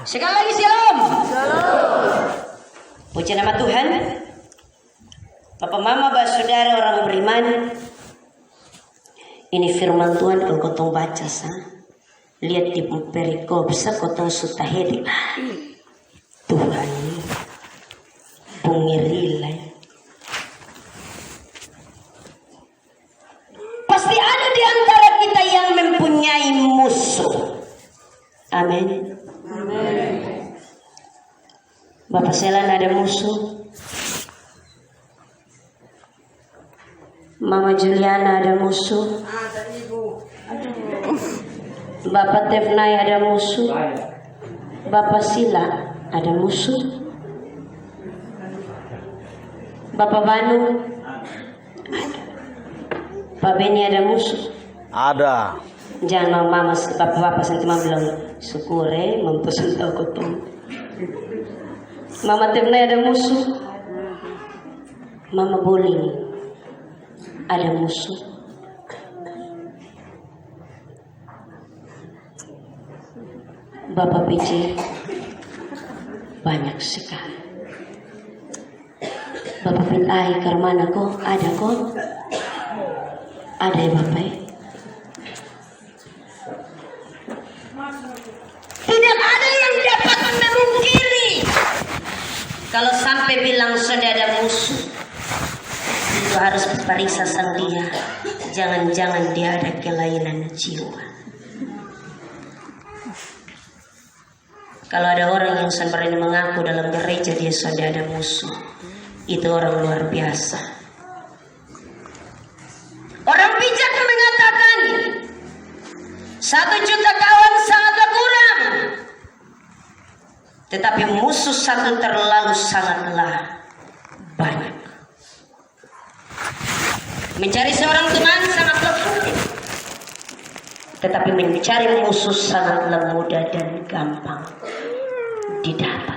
Sekali lagi shalom. Puji nama Tuhan. Bapak Mama, Bapak Saudara orang beriman. Ini firman Tuhan kalau kau baca lihat di perikop kau sudah hedi. Tuhan pengirilai. Pasti ada di antara kita yang mempunyai musuh. Amin. Bapak Selan ada musuh. Mama Juliana ada musuh. Bapak Tefnai ada musuh. Bapak Sila ada musuh. Bapak Banu ada. Pak Beni ada musuh. Ada. Jangan mama bapak santi mama bilang syukure mempesan tahu kotong. Mama Tefnai ada musuh. Mama Boling ada musuh. Bapak PJ banyak sekali. Bapak Pintai Karmana kok ada kok? Ada ya Bapak ya? Tidak ada yang dapat memungkiri kalau sampai bilang sudah ada musuh. Itu harus periksa sang dia. Jangan-jangan dia ada kelainan jiwa. Kalau ada orang yang berani mengaku dalam gereja dia sudah ada musuh, itu orang luar biasa. Orang bijak mengatakan 1 juta kawan sangatlah kurang, tetapi musuh satu terlalu sangatlah banyak. Mencari seorang teman sangatlah sulit, tetapi mencari musuh sangatlah mudah dan gampang didapat.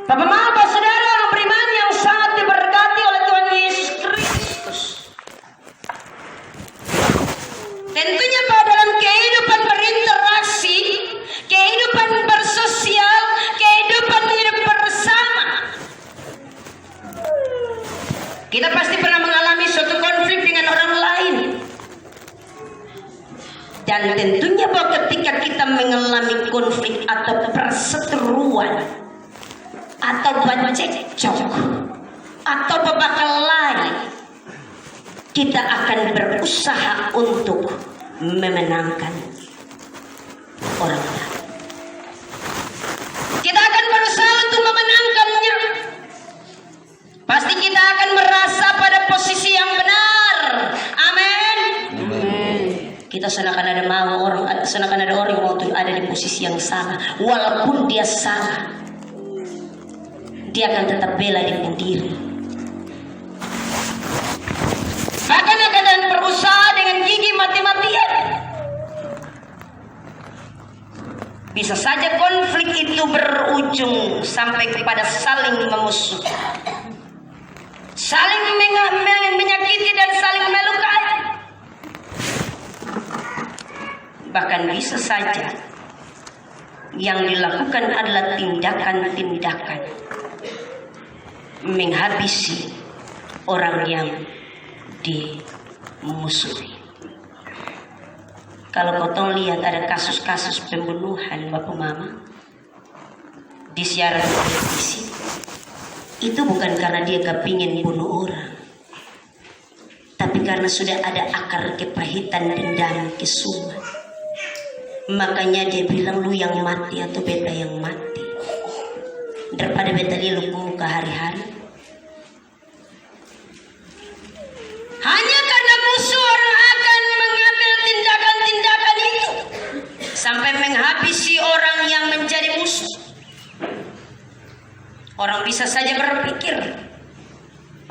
Bapak Mama, Bapak Saudara orang beriman yang sangat diberkati oleh Tuhan Yesus Kristus. Tentunya bahwa dalam kehidupan berinteraksi, kehidupan bersosial, kehidupan hidup bersama, kita pasti pernah mengalami suatu konflik dengan orang lain. Dan tentunya bahwa ketika kita mengalami konflik atau perseteruan atau bacekcok atau pembakalain, kita akan berusaha untuk memenangkan orang lain. Kita akan berusaha untuk memenangkannya. Pasti kita akan merasa pada posisi yang benar. Amin. Kita seakan ada orang yang mau ada di posisi yang sama, walaupun dia salah, dia akan tetap bela diri. Bahkan akan berusaha dengan gigi mati-matian. Bisa saja konflik itu berujung sampai kepada saling memusuhi, saling menyakiti dan saling melukai. Bahkan bisa saja yang dilakukan adalah tindakan-tindakan menghabisi orang yang dimusuhi. Kalau kau lihat ada kasus-kasus pembunuhan Bapak Mama di siaran televisi, itu bukan karena dia kepingin bunuh orang, tapi karena sudah ada akar kepahitan dendam kesumat. Makanya dia bilang lu yang mati atau beta yang mati, daripada beta dia lu muka hari-hari. Hanya karena musuh orang akan mengambil tindakan-tindakan itu sampai menghabisi orang yang menjadi musuh. Orang bisa saja berpikir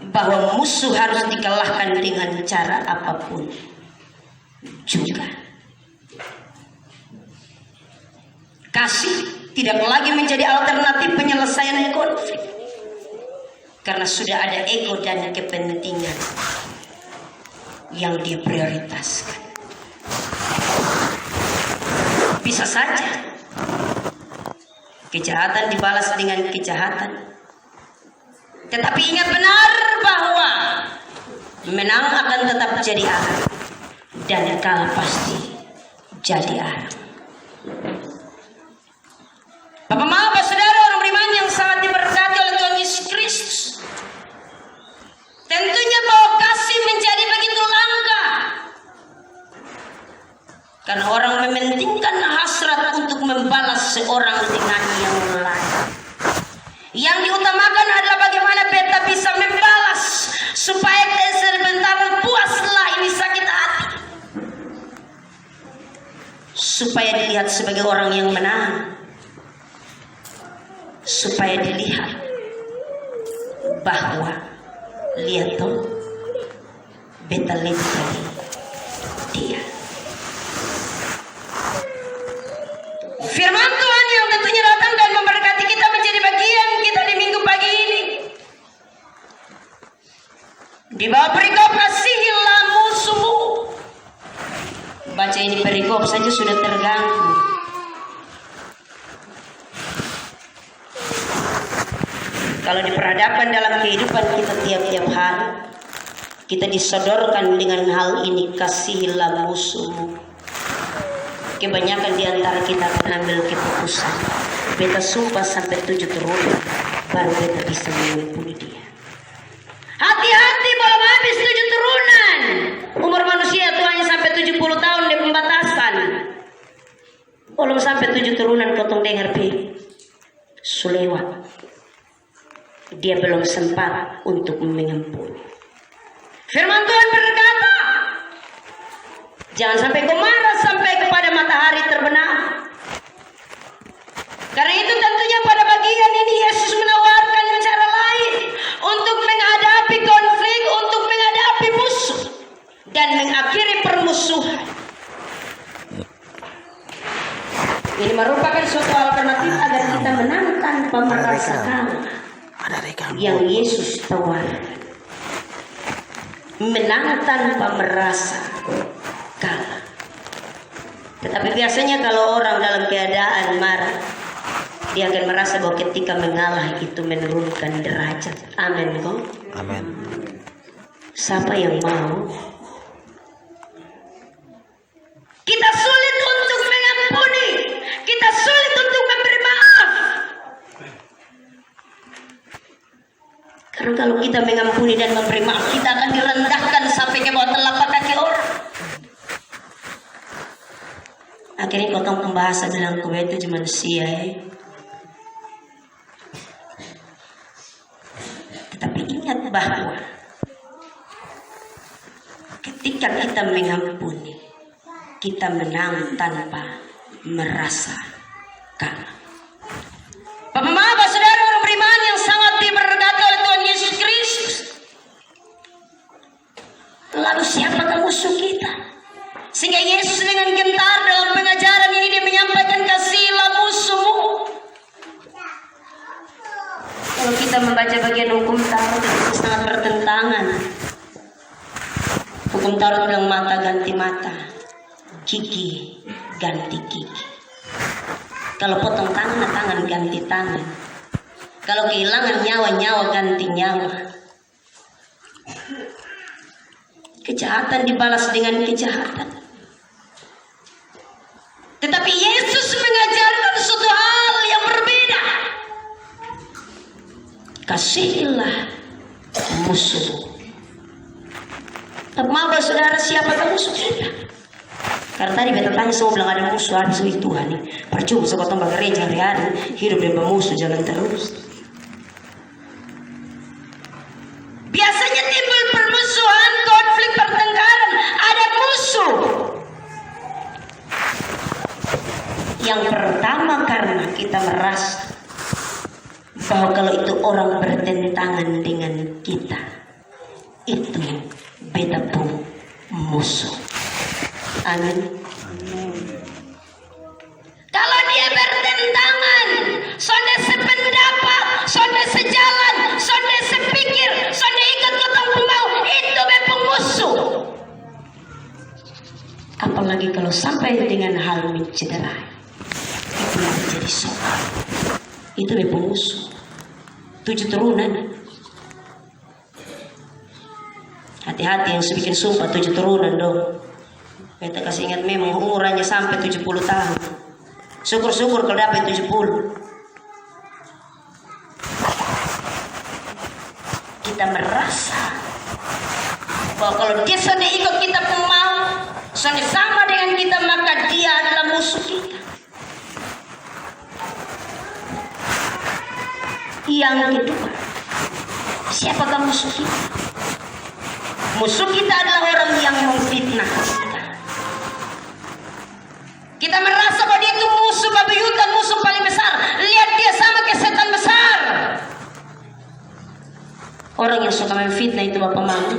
bahwa musuh harus dikalahkan dengan cara apapun juga. Kasih tidak lagi menjadi alternatif penyelesaian konflik, karena sudah ada ego dan kepentingan yang diprioritaskan. Bisa saja kejahatan dibalas dengan kejahatan. Tetapi ingat benar bahwa menang akan tetap jadi arang dan kalah pasti jadi arang. Bapak Mama, saudara orang beriman yang sangat diberkati oleh Tuhan Yesus Kristus, tentunya bahwa kasih menjadi begitu langka. Karena orang mementingkan hasrat untuk membalas seorang dengan yang lain. Yang diutamakan adalah bagaimana beta bisa membalas supaya sebentar puaslah ini sakit hati. Supaya dilihat sebagai orang yang menang. Supaya dilihat bahwa lihat tuh beta lebih dari dia. Firman Tuhan yang tentunya datang dan memberkati kita menjadi bagian kita di minggu pagi ini. Di bawah perikop kasihilah musuhmu. Baca ini perikop saja sudah terganggu. Kalau diperhadapkan dalam kehidupan kita tiap-tiap hari, kita disodorkan dengan hal ini, kasihilah musuhmu. Kebanyakan di antara kita akan ambil keputusan, beta sumpah sampai 7 turunan, baru beta bisa mengampuni dia. Hati-hati belum habis 7 turunan. Umur manusia itu hanya sampai 70 tahun di pembatasan. Belum sampai 7 turunan potong dengar sulewat. Dia belum sempat untuk mengampuni. Firman Tuhan berkata, jangan sampai kau marah sampai kepada matahari terbenam. Karena itu tentunya pada bagian ini Yesus menawarkan cara lain untuk menghadapi konflik, untuk menghadapi musuh dan mengakhiri permusuhan. Ini merupakan suatu alternatif agar kita menang tanpa merasa kalah. Yang Yesus tawarkan, menang tanpa merasa kalah. Tetapi biasanya kalau orang dalam keadaan marah, dia akan merasa bahwa ketika mengalah itu menurunkan derajat. Amin kok? Amin. Siapa yang mau? Kita sulit untuk mengampuni, kita sulit untuk memberi maaf. Karena kalau kita mengampuni dan memberi maaf, kita akan direndahkan sampai ke bawah telapak kaki orang. Akhirnya potong pembahasan bilang kau itu cuma manusia ya. Tetapi ingat bahwa ketika kita mengampuni, kita menang tanpa merasa kalah. Bapak Bapak saudara orang beriman yang sangat diberkati oleh Tuhan Yesus Kristus. Lalu siapakah musuh kita? Sehingga Yesus dengan gentar dalam pengajaran ini dia menyampaikan kasihilah musuhmu. Kalau kita membaca bagian hukum Taurat itu sangat bertentangan. Hukum Taurat bilang mata ganti mata, gigi ganti gigi. Kalau potong tangan, tangan ganti tangan. Kalau kehilangan nyawa, nyawa ganti nyawa. Kejahatan dibalas dengan kejahatan. Tetapi Yesus mengajarkan suatu hal yang berbeda. Kasihilah musuh. Maaf saudara, siapakah musuh kita? Karena tadi beta tanya semua bilang ada musuh, ada musuh Tuhan nih. Percuma sekotong gereja hari-hari hidup dengan musuh jalan terus. Biasanya timbul permusuhan, konflik, pertengkaran, ada musuh. Yang pertama karena kita merasa bahwa kalau itu orang bertentangan dengan kita, itu beta pun musuh. Amin. Kalau dia bertentangan, sonde sependapat, sonde sejalan, sonde sepikir, sonde ikut ketemu mau, itu be pemusuh. apalagi kalau sampai dengan hal mencederai. Itu yang menjadi soal. Itu nih pemusuh 7 turunan. Hati-hati yang bikin sumpah 7 turunan dong. Kita kasih ingat memang umurannya sampai 70 tahun. Syukur-syukur kalau dapat 70. Kita merasa bahwa kalau dia sudah ikut kita mau, sudah sama dengan kita, maka dia adalah musuh kita. Yang kedua, siapakah musuh kita? Musuh kita adalah orang yang memfitnah kita. Kita merasa bahwa dia itu musuh babuyutan, musuh paling besar. Lihat dia sama kayak setan besar. Orang yang suka memfitnah itu bapak mama,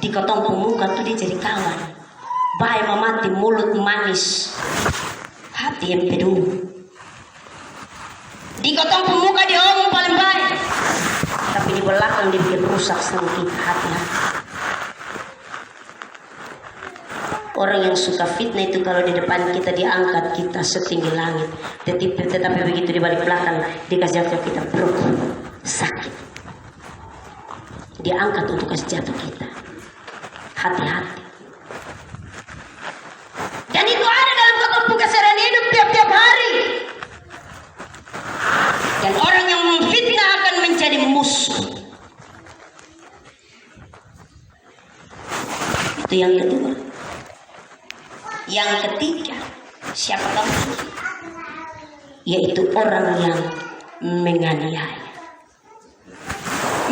dikotong pemuka tuh dia jadi kawan. Baik memati, mulut manis, hati yang peduh. Dikotong pemuka dia omong paling baik, tapi di belakang dia bikin rusak sama kita. Hati-hati. Orang yang suka fitnah itu kalau di depan kita diangkat kita setinggi langit, tetapi begitu di balik belakang dikasih jatuh kita bro, sakit. Dia angkat untuk kasih jatuh kita. Hati-hati. Dan itu ada dalam kelompok keseharian hidup tiap-tiap hari. Dan orang yang memfitnah akan menjadi musuh. Itu yang kedua. Yang ketiga, siapakah musuh? Yaitu orang yang menganiaya.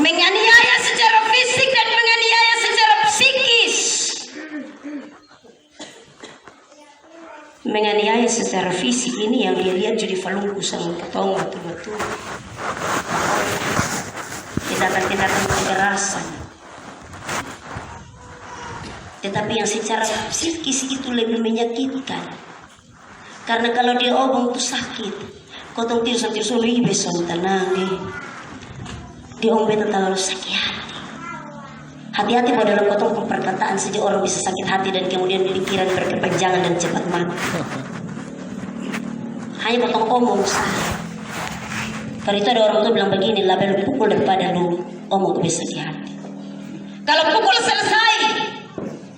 Menganiaya secara fisik dan menganiaya secara psikis. Menganiaya secara fisik ini yang dia lihat jadi falungku sama potong betul-betul. Tindakan-tindakan kekerasan. Tetapi yang secara psikis itu lebih menyakitkan. Karena kalau dia obong itu sakit. Kotong tirus-tirus lebih besok tenang deh. Dia ombe terlalu sakit hati. Hati-hati pada dalam kotong perkataan saja orang bisa sakit hati dan kemudian pikiran berkepanjangan dan cepat mati. Hanya kotong omong saja. Karena itu ada orang tuh bilang begini, label pukul daripada lu omong bisa sakit hati. Kalau pukul selesai,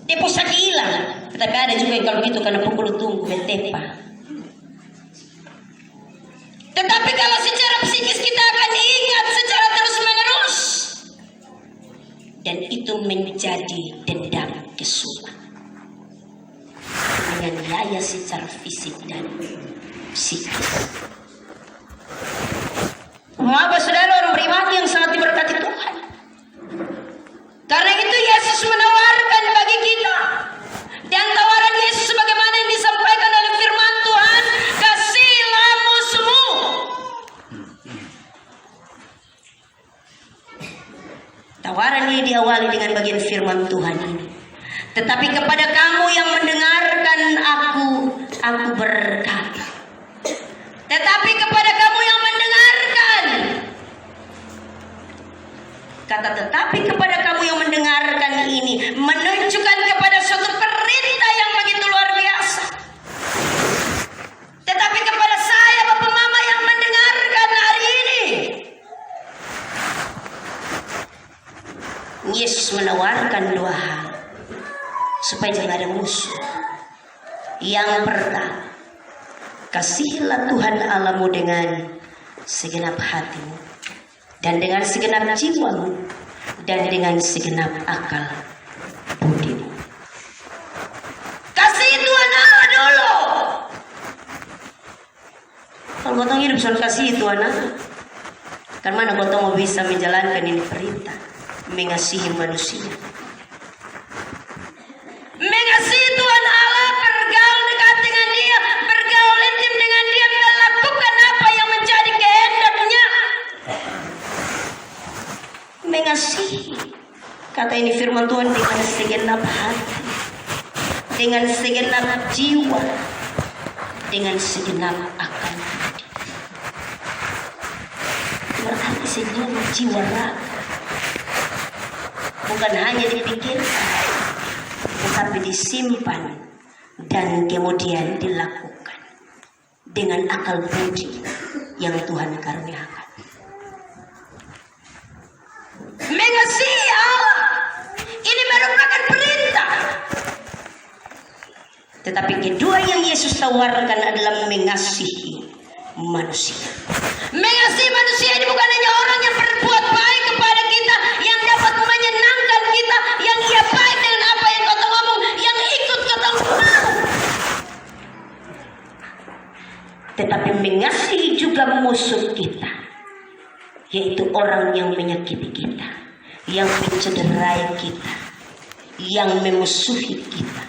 dia pusat hilang. Tetapi ada juga yang kalau gitu karena pukul tunggu betepa. Tetapi kalau secara psikis kita akan ingat secara terus-menerus. Dan itu menjadi dendam kesumat. Menganiaya secara fisik dan psikis. Mengapa saudara orang beriman yang sangat diberkati Tuhan? Karena itu Yesus menawarkan bagi kita. Dan tawaran Yesus sebagaimana yang disampaikan oleh firman Tuhan, kasihilah musuhmu. Tawaran ini diawali dengan bagian firman Tuhan ini. Tetapi kepada kamu yang mendengarkan aku berkata. Tetapi kepada kamu yang mendengarkan. Kata tetapi kepada kamu yang mendengarkan ini menunjukkan kepada suatu perintah yang begitu luar biasa. Tetapi kepada saya Bapak Mama yang mendengarkan hari ini, Yesus menawarkan 2 hal supaya jangan ada musuh. Yang pertama, kasihilah Tuhan Allahmu dengan segenap hatimu dan dengan segenap jiwamu dan dengan segenap akal budimu. Kasih Tuhan Allah dulu. Kalau kau hidup soal kasih Tuhan Allah, kan mana kau mau bisa menjalankan ini perintah mengasihi manusia. Mengasihi Tuhan Allah, bergaul dekat dengan Dia, bergaul intim dengan Dia, melakukan apa yang menjadi kehendaknya. Mengasihi, kata ini firman Tuhan, dengan segenap hati, dengan segenap jiwa, dengan segenap akal. Berarti segenap jiwa raga, bukan hanya dipikirkan, tetapi disimpan dan kemudian dilakukan dengan akal budi yang Tuhan karuniakan. Mengasihi Allah ini merupakan perintah. Tetapi kedua yang Yesus tawarkan adalah mengasihi manusia. Mengasihi manusia ini bukan hanya orang yang berbuat baik kepada kita, yang dapat menyenangkan kita, yang ia baik dengan apa yang kau ngomong, yang ikut kau mau. Tetapi mengasihi juga musuh kita, yaitu orang yang menyakiti kita, yang mencederai kita, yang memusuhi kita.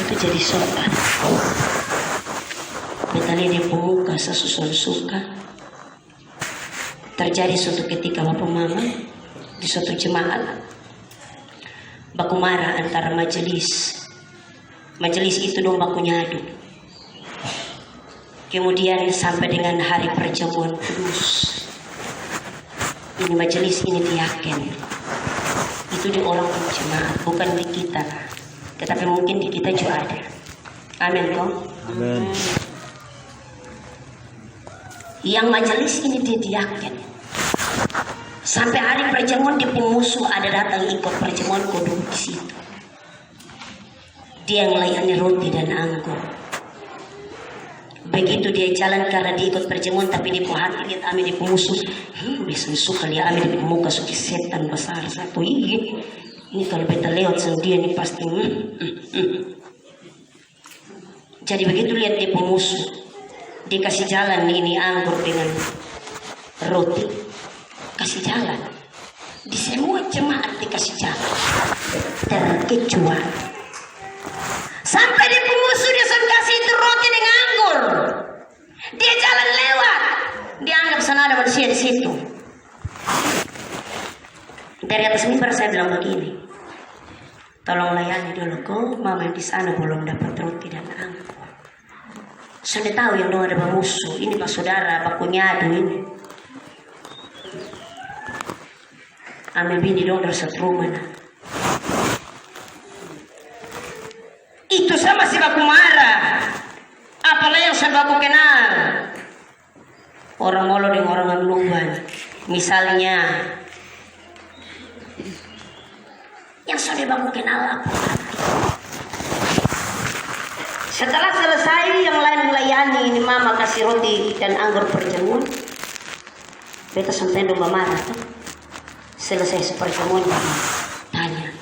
Itu jadi sopan. Betali di pemuka sesusun suka. Terjadi suatu ketika Bapak Mama di suatu jemaat baku marah antara majelis itu dong baku nyadu. Kemudian sampai dengan hari perjamuan kudus, ini majelis ini diyakin itu di orang jemaat, bukan di kita, tetapi mungkin di kita juga ada. Amin kok. Amin. Yang majelis ini diyakin sampai hari perjamuan di pemusuh ada datang ikut perjamuan kudus di situ. Dia yang layani roti dan anggur. Begitu dia jalan karena dia ikut perjamuan, tapi di hati lihat Ami di pemusuh. Bisa suka lihat Ami di muka suki setan besar satu. Ini kalau beta lewat sendiri ini pasti. Jadi begitu lihat di pemusuh, dia kasih jalan ini anggur dengan roti, kasih jalan. Di semua jemaat dikasih jalan, terkecuali sampai di pemusuh dia sudah kasih itu roti dengan anggur. Dia jalan lewat, dia anggap sana ada manusia di situ. Dari atas mimbar saya bilang begini, tolong layani dulu kok, mama di sana belum dapat roti dan anggur. Sudah tahu yang dong ada musuh, ini pak saudara, pak kunyadu ini. Ame bini dong dari satu rumah. Itu sama si baku marah. Apalagi yang saya baku kenal. Orang molo dengan orang amluban. Misalnya yang sudah baku kenal apa? Setelah selesai yang lain melayani, ini mama kasih roti dan anggur perjamuan. Beta sampai dong marah tuh. Selesai perjamuan tanya,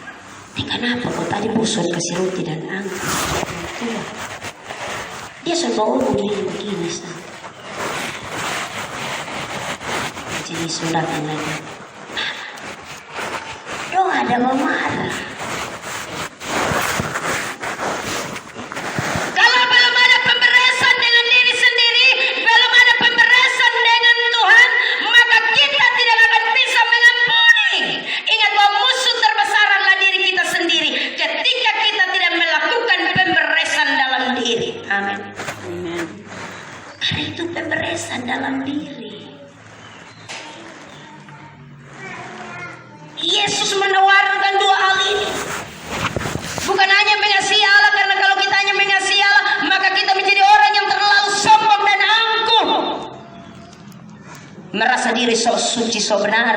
kenapa kau tadi bosan kasih roti dan anggur? Dia sudah begini sana. Jadi sudah lagi. Dong ada memarah. Kalau belum ada pemberesan dengan diri sendiri, belum ada pemberesan dengan Tuhan, maka kita tidak akan bisa mengampuni. Ingat bahwa musuh terbesar adalah diri kita sendiri. Ketika kita tidak melakukan pemberesan dalam diri. Amin. Karena itu pemberesan dalam diri. Yesus menawarkan dua hal ini. Bukan hanya mengasihi Allah, karena kalau kita hanya mengasihi Allah, maka kita menjadi orang yang terlalu sombong dan angkuh. Merasa diri sok suci, sok benar.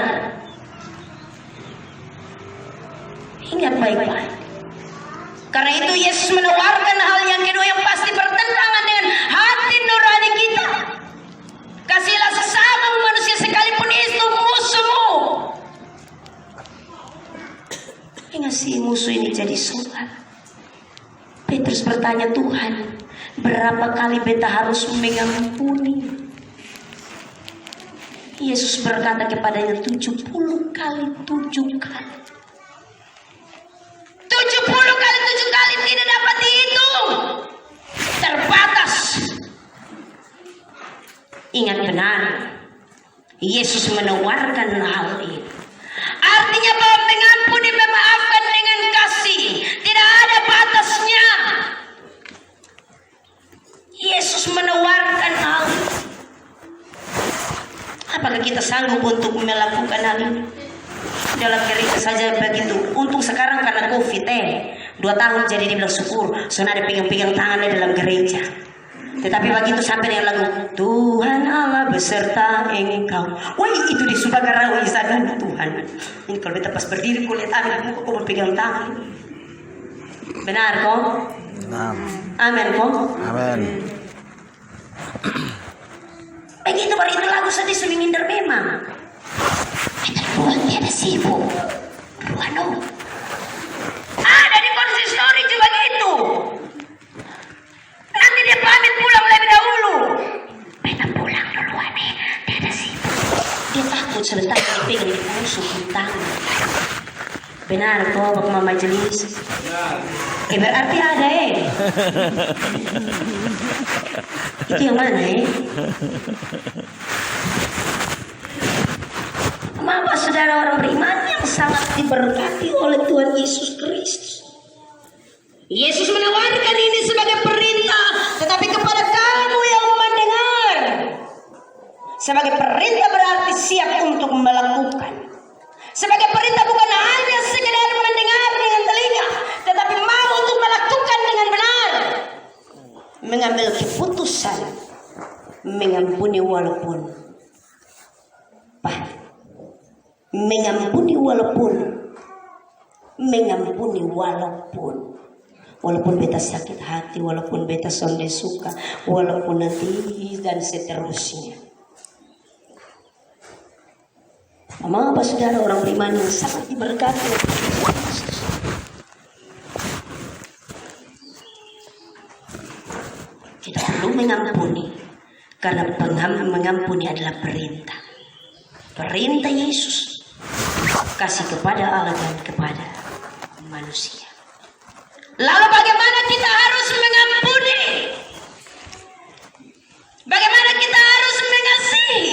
Ingat baik-baik. Karena itu Yesus menawarkan hal yang kedua yang pasti bertentangan dengan hati nurani kita. Kasihlah sesama manusia sekalipun itu musuhmu. Mengasihi musuh ini jadi sulit. Petrus bertanya, Tuhan, berapa kali beta harus mengampuni? Yesus berkata kepadanya 70 kali 7 kali. 70 kali 7 kali tidak dapat dihitung. Terbatas. Ingat benar, Yesus menawarkan hal ini. Artinya bahwa mengampuni, memaafkan dengan kasih tidak ada batasnya. Yesus menawarkan hal ini. Apakah kita sanggup untuk melakukan hal ini? dalam gereja saja begitu. Untung sekarang karena COVID 2 tahun jadi dibilang syukur. Soalnya ada pegang-pegang tangannya dalam gereja. Tetapi begitu sampai dengan lagu Tuhan Allah beserta engkau. Wah itu di Subagarawa Isagan Tuhan. Ini kalau beta pas berdiri kulit amin kok berpegang tangan. Benar kok? Amin kok? Amin. Begitu baru itu lagu sedih seminder memang. Kita ruang dia ada sibuk. Ruang ada di konsistori juga gitu. Nanti dia pamit pulang lebih dahulu. Beta pulang duluan nih. Dia ada sibuk. Dia takut sebentar dipegang di pusuk tangan. Benar kok Bapak Mama Majelis? Berarti ada Itu yang mana Bapak saudara orang beriman yang sangat diberkati oleh Tuhan Yesus Kristus. Yesus menawarkan ini sebagai perintah, tetapi kepada kamu yang mendengar. Sebagai perintah berarti siap untuk melakukan. Sebagai perintah bukan hanya sekedar mendengar dengan telinga, tetapi mau untuk melakukan dengan benar. Mengambil keputusan, mengampuni walaupun pahit. Mengampuni walaupun beta sakit hati, walaupun beta sonde suka, walaupun nanti dan seterusnya. Mama apa saudara orang beriman yang sangat diberkati. Kita perlu mengampuni karena mengampuni adalah perintah. Perintah Yesus kasih kepada Allah dan kepada manusia. Lalu bagaimana kita harus mengampuni? Bagaimana kita harus mengasihi?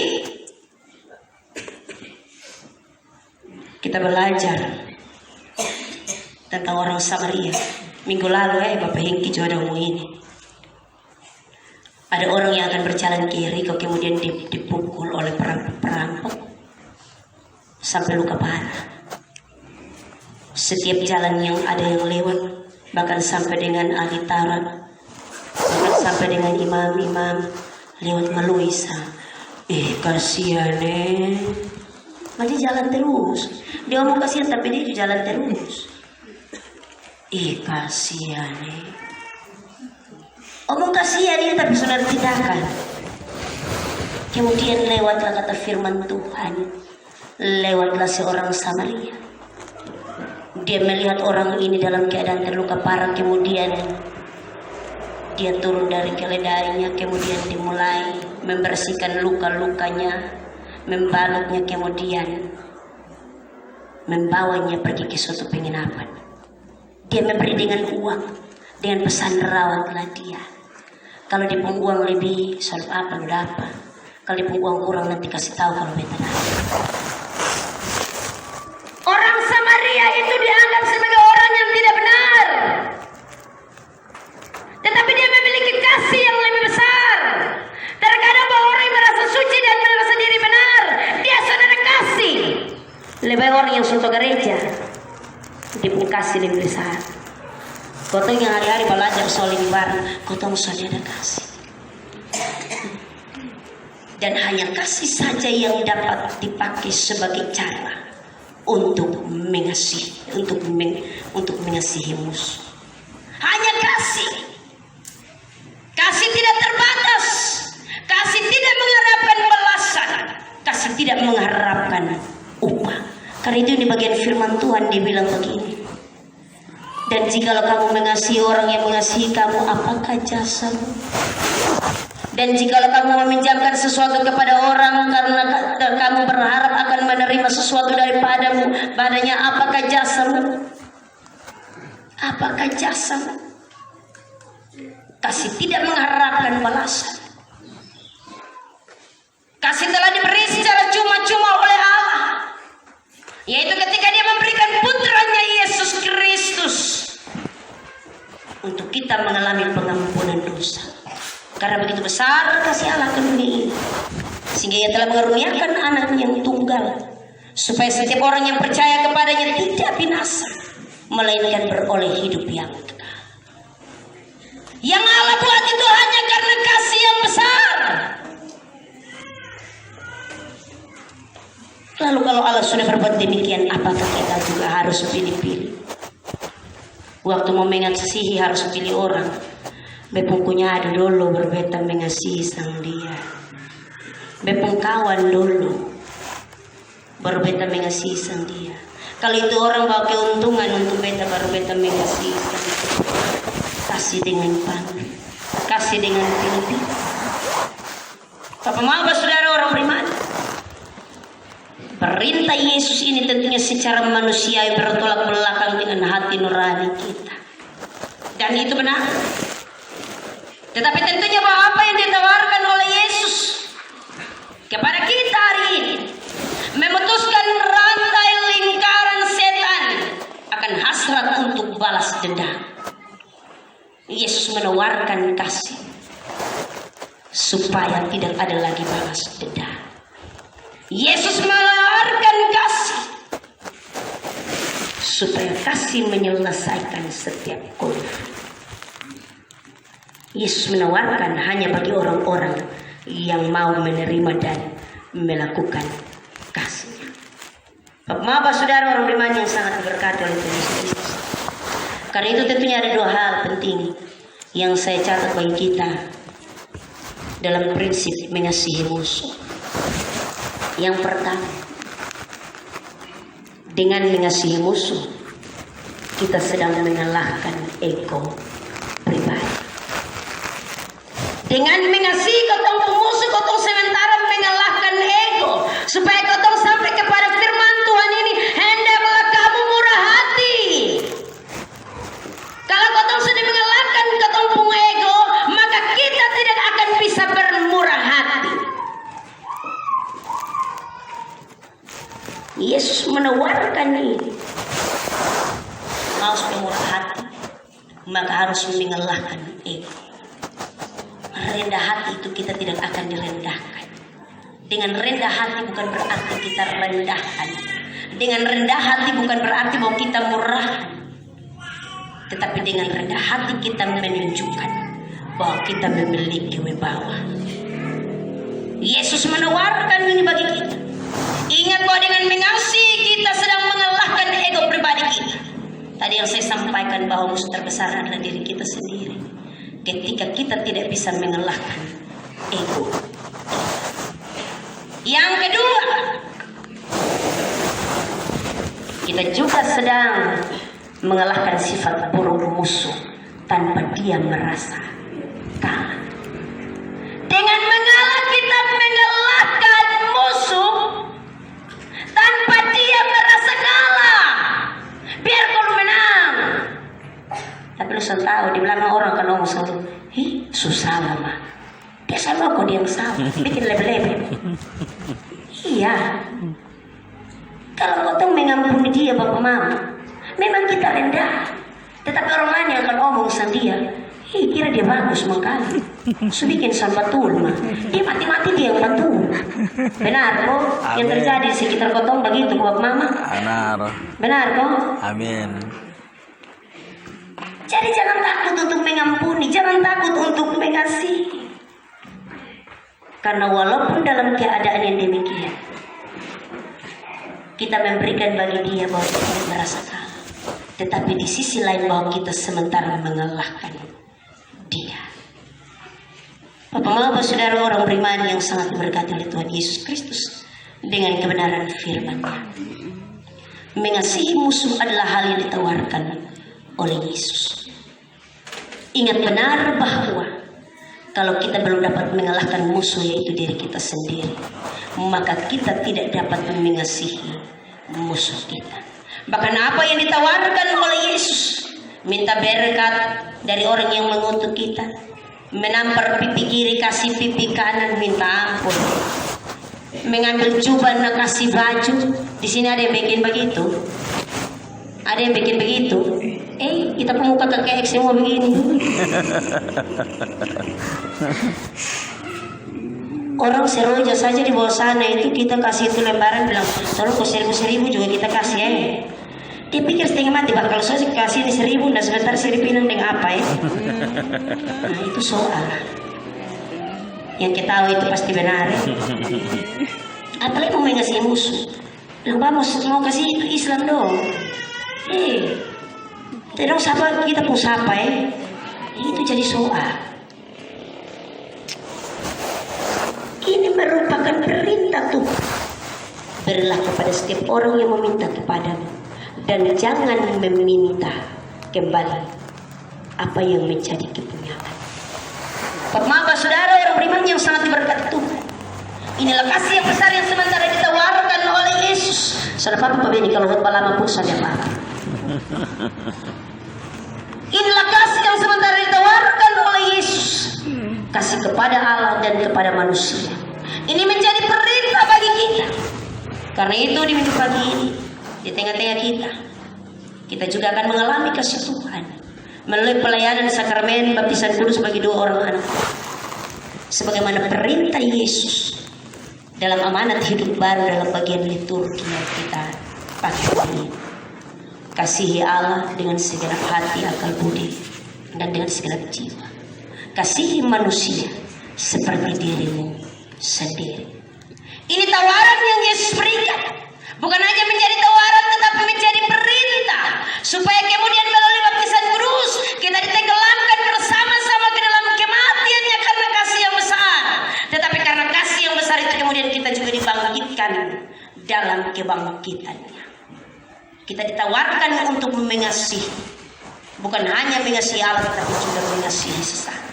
Kita belajar tentang orang Samaria. Minggu lalu Bapak Hengki jodohmu ini. Ada orang yang akan berjalan kiri kok kemudian dipukul oleh perampok sampai luka parah. Setiap jalan yang ada yang lewat, bahkan sampai dengan ahli Taurat, bahkan sampai dengan imam-imam lewat Maluisa. Kasihan masih jalan terus. Dia mau kasihan tapi dia jalan terus. Kasihan omong kasihan ini tapi saudara tindakan. Kemudian lewatlah kata firman Tuhan. Lewatlah seorang Samaria. Dia melihat orang ini dalam keadaan terluka parah. Kemudian dia turun dari keledainya. Kemudian dimulai membersihkan luka-lukanya, membalutnya, kemudian membawanya pergi ke suatu penginapan. Dia memberi dengan uang, dengan pesan rawatlah dia. Kalau dipung uang lebih, soal apa lu dapat. Kalau dipung uang kurang nanti kasih tahu kalau beta dapat. Orang Samaria itu dianggap sebagai orang yang tidak benar. Tetapi dia memiliki kasih yang lebih besar. Terkadang bahwa orang yang merasa suci dan merasa diri benar, dia saudara kasih. Lebih orang yang suntuk gereja, dia punya kasih lebih besar. Kotong yang hari-hari belajar soal ini bareng, kotong saudara kasih. Dan hanya kasih saja yang dapat dipakai sebagai cara untuk mengasihi, untuk mengasihi musuh. Hanya kasih. Kasih tidak terbatas. Kasih tidak mengharapkan balasan. Kasih tidak mengharapkan upah. Karena itu di bagian firman Tuhan dibilang begini. Dan jikalau kamu mengasihi orang yang mengasihi kamu, apakah jasamu? Dan jikalau kamu meminjamkan sesuatu kepada orang karena kamu berharap akan menerima sesuatu daripadamu, padanya apakah jasamu? Apakah jasamu? Kasih tidak mengharapkan balasan. Kasih telah diberi secara cuma-cuma oleh Allah, yaitu ketika dia memberikan putranya Yesus Kristus untuk kita mengalami pengampunan dosa. Karena begitu besar kasih Allah ke dunia ini, sehingga ia telah mengaruniakan anaknya yang tunggal, supaya setiap orang yang percaya kepadanya tidak binasa, melainkan beroleh hidup yang kekal. Yang Allah buat itu hanya karena kasih yang besar. Lalu kalau Allah sudah berbuat demikian, apakah kita juga harus pilih-pilih? Waktu mau mengasihi harus pilih orang. Bepungkunya ada dulu berbeta mengasihi sang dia. Bepung kawan dulu baru beta mengasihi sang dia. Kalau itu orang bawa keuntungan untuk beta, baru beta mengasihi sang dia. Kasih dengan pandai, kasih dengan teliti. Bapak Maba saudara orang beriman, perintah Yesus ini tentunya secara manusiawi bertolak belakang dengan hati nurani kita, dan itu benar. Tetapi tentunya bahwa apa yang ditawarkan oleh Yesus kepada kita hari ini memutuskan rantai lingkaran setan akan hasrat untuk balas dendam. Yesus menawarkan kasih supaya tidak ada lagi balas dendam. Yesus menawarkan kasih supaya kasih menyelesaikan setiap konflik. Yesus menawarkan hanya bagi orang-orang yang mau menerima dan melakukan kasih. Bapak saudara orang beriman yang sangat diberkati oleh Tuhan Yesus. Karena itu tentunya ada dua hal penting yang saya catat bagi kita dalam prinsip mengasihi musuh. Yang pertama, dengan mengasihi musuh kita sedang mengalahkan ego pribadi. Dengan mengasihi kotong musuh, kotong sementara mengalahkan ego, supaya kotong sampai kepada firman Tuhan ini, hendaklah kamu murah hati. Kalau kotong sudah mengalahkan kotong pun ego, maka kita tidak akan bisa bermurah hati. Yesus menawarkan ini. Harus bermurah hati, maka harus mengalahkan ego. Rendah hati itu kita tidak akan direndahkan. Dengan rendah hati bukan berarti kita rendahkan. Dengan rendah hati bukan berarti bahwa kita murah. Tetapi dengan rendah hati kita menunjukkan bahwa kita memiliki wibawa. Yesus menawarkan ini bagi kita. Ingat bahwa dengan mengasihi kita sedang mengalahkan ego pribadi kita. Tadi yang saya sampaikan bahwa musuh terbesar adalah diri kita sendiri. Ketika kita tidak bisa mengalahkan ego. Yang kedua, kita juga sedang mengalahkan sifat buruk musuh tanpa dia merasa kalah. Dengan mengalah kita mengalahkan musuh tanpa dia merasa kalah. Biar kau menang. Tapi lu tahu di belakang orang kan ngomong selalu, susah mama. Dia sama kok dia yang salah, bikin lebe-lebe. Iya. Kalau kau tuh mengampuni dia bapak mama, memang kita rendah. Tetapi orang lain yang akan ngomong sama dia, kira dia bagus makanya. So bikin sambatul mah. Dia mati-mati dia yang betul. Benar kok? Yang terjadi di sekitar kotong begitu bapak mama? Benar. Benar kok? Amin. Jadi jangan takut untuk mengampuni, jangan takut untuk mengasihi. Karena walaupun dalam keadaan yang demikian, kita memberikan bagi dia bahwa kita tidak merasa kalah. Tetapi di sisi lain bahwa kita sementara mengalahkan dia. Bapak-bapak saudara orang beriman yang sangat diberkati oleh Tuhan Yesus Kristus dengan kebenaran firman-Nya. Mengasihi musuh adalah hal yang ditawarkan oleh Yesus. Ingat benar bahwa kalau kita belum dapat mengalahkan musuh yaitu diri kita sendiri, maka kita tidak dapat mengasihi musuh kita. Bahkan apa yang ditawarkan oleh Yesus, minta berkat dari orang yang mengutuk kita, menampar pipi kiri kasih pipi kanan minta ampun, mengambil jubah nak kasih baju. Di sini ada yang bikin begitu. Ada yang bikin begitu. Kita pemuka kakek semua begini. Orang seroja saja di bawah sana itu kita kasih itu lembaran bilang tolong kok 1.000 juga kita kasih ya. Dia pikir setengah mati bah kalau saya kasih ini 1.000 dan sebentar saya dipinang dengan apa ya. Nah itu soal yang kita tahu itu pasti benar ya. Apalagi mau ngasih musuh bilang mau kasih Islam dong. Tidak siapa kita pun siapa ya. Itu jadi soal. Ini merupakan perintah Tuhan. Berilah kepada setiap orang yang meminta kepadamu, dan jangan meminta kembali apa yang menjadi kepunyaan. Bapak saudara orang beriman yang sangat diberkati Tuhan. Inilah kasih yang besar yang sementara ditawarkan oleh Yesus. Saudara Bapak ini kalau khotbah lama pun saja Pak. Inilah kasih yang sementara ditawarkan oleh Yesus. Kasih kepada Allah dan kepada manusia. Ini menjadi perintah bagi kita. Karena itu di minggu pagi ini, di tengah-tengah kita juga akan mengalami kasih Tuhan melalui pelayanan sakramen baptisan kudus bagi 2 orang anak. Sebagaimana perintah Yesus dalam amanat hidup baru dalam bagian liturgi yang kita pakai ini. Kasihi Allah dengan segenap hati, akal budi, dan dengan segenap jiwa. Kasihi manusia seperti dirimu sendiri. Ini tawaran yang Yesus berikan. Bukan hanya menjadi tawaran tetapi menjadi perintah. Supaya kemudian melalui baptisan kudus kita ditenggelamkan bersama-sama ke dalam kematiannya karena kasih yang besar. Tetapi karena kasih yang besar itu kemudian kita juga dibangkitkan dalam kebangkitannya. Kita ditawarkan untuk mengasihi. Bukan hanya mengasihi Allah tetapi juga mengasihi sesama.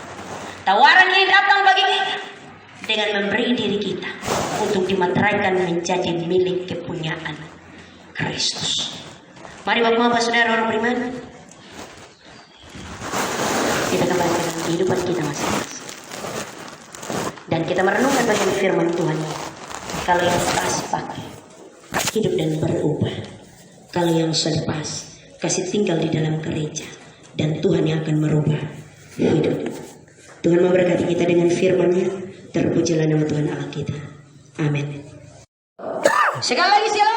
Tawaran yang datang bagi kita dengan memberi diri kita untuk dimateraikan menjadi milik kepunyaan Kristus. Mari Bapak saudara orang beriman, kita kembali ke kehidupan kita masing-masing dan kita merenungkan bagian firman Tuhan. Kalau yang kasih pakai hidup dan berubah, kalau yang selepas kasih tinggal di dalam gereja, dan Tuhan yang akan merubah hidup. Tuhan memberkati kita dengan firman-Nya. Terpujilah nama Tuhan Allah kita. Amin. Sekali lagi silakan.